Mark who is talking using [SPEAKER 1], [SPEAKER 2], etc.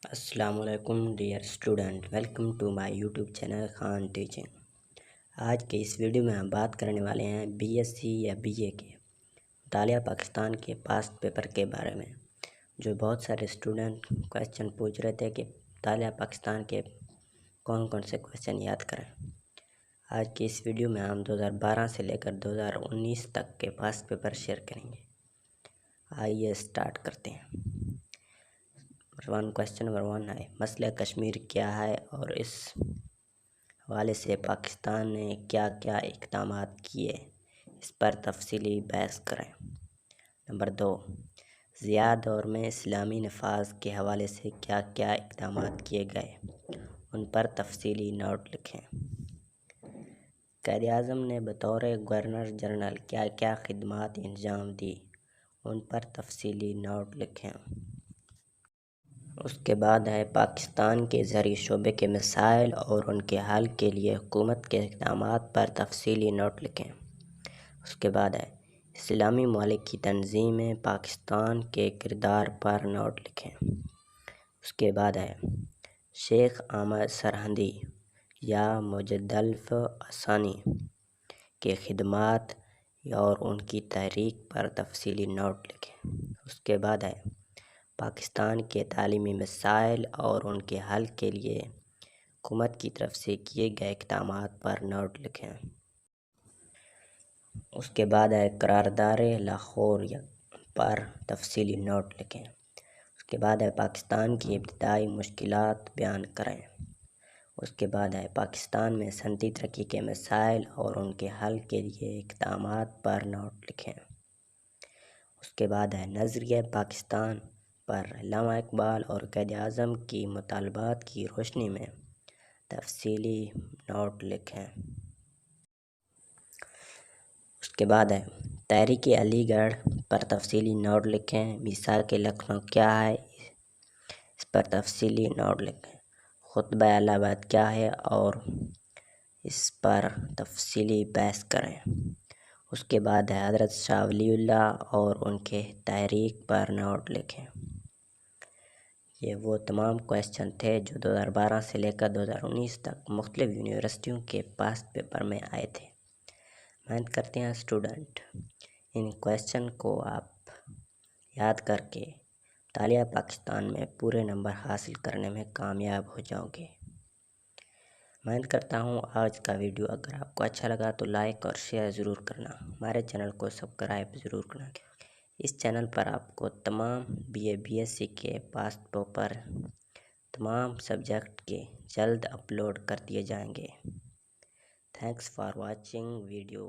[SPEAKER 1] السلام علیکم dear student, welcome to my YouTube channel Khan teaching. آج کے اس ویڈیو میں ہم بات کرنے والے ہیں بی ایس سی یا بی اے کے مطالعہ پاکستان کے پاسٹ پیپر کے بارے میں، جو بہت سارے اسٹوڈنٹ کویسچن پوچھ رہے تھے کہ مطالعہ پاکستان کے کون کون سے کویسچن یاد کریں۔ آج کی اس ویڈیو میں ہم 2012 سے لے کر 2019 تک کے پاسٹ پیپر شیئر کریں گے۔ آئیے اسٹارٹ کرتے ہیں۔ کویسچن نمبر 1 ہے، مسئلہ کشمیر کیا ہے اور اس حوالے سے پاکستان نے کیا کیا اقدامات کیے، اس پر تفصیلی بحث کریں۔ نمبر 2، ضیاء دور میں اسلامی نفاذ کے حوالے سے کیا کیا اقدامات کیے گئے، ان پر تفصیلی نوٹ لکھیں۔ قائد اعظم نے بطور گورنر جنرل کیا کیا خدمات انجام دی، ان پر تفصیلی نوٹ لکھیں۔ اس کے بعد ہے پاکستان کے زرعی شعبے کے مسائل اور ان کے حل کے لیے حکومت کے اقدامات پر تفصیلی نوٹ لکھیں۔ اس کے بعد ہے اسلامی ممالک کی تنظیم میں پاکستان کے کردار پر نوٹ لکھیں۔ اس کے بعد ہے شیخ احمد سرہندی یا مجدلف ثانی کے خدمات اور ان کی تحریک پر تفصیلی نوٹ لکھیں۔ اس کے بعد ہے پاکستان کے تعلیمی مسائل اور ان کے حل کے لیے حکومت کی طرف سے کیے گئے اقدامات پر نوٹ لکھیں۔ اس کے بعد ہے قرارداد لاہور پر تفصیلی نوٹ لکھیں۔ اس کے بعد ہے پاکستان کی ابتدائی مشکلات بیان کریں۔ اس کے بعد ہے پاکستان میں صنعتی ترقی کے مسائل اور ان کے حل کے لیے اقدامات پر نوٹ لکھیں۔ اس کے بعد ہے نظریہ پاکستان پر علامہ اقبال اور قائد اعظم کی مطالبات کی روشنی میں تفصیلی نوٹ لکھیں۔ اس کے بعد ہے تحریک علی گڑھ پر تفصیلی نوٹ لکھیں۔ میثاق لکھنؤ کیا ہے، اس پر تفصیلی نوٹ لکھیں۔ خطبہ الہ آباد کیا ہے اور اس پر تفصیلی بحث کریں۔ اس کے بعد ہے حضرت شاہ ولی اللہ اور ان کے تحریک پر نوٹ لکھیں۔ یہ وہ تمام کویسچن تھے جو 2012 سے لے کر 2019 تک مختلف یونیورسٹیوں کے پاسٹ پیپر میں آئے تھے۔ محنت کرتے ہیں اسٹوڈنٹ، ان کویسچن کو آپ یاد کر کے مطالعہ پاکستان میں پورے نمبر حاصل کرنے میں کامیاب ہو جاؤ گے۔ محنت کرتا ہوں آج کا ویڈیو اگر آپ کو اچھا لگا تو لائک اور شیئر ضرور کرنا، ہمارے چینل کو سبسکرائب ضرور کرنا۔ اس چینل پر آپ کو تمام B A B S C کے پاسٹ پیپر تمام سبجیکٹ کے جلد اپلوڈ کر دیے جائیں گے۔ Thanks for watching video.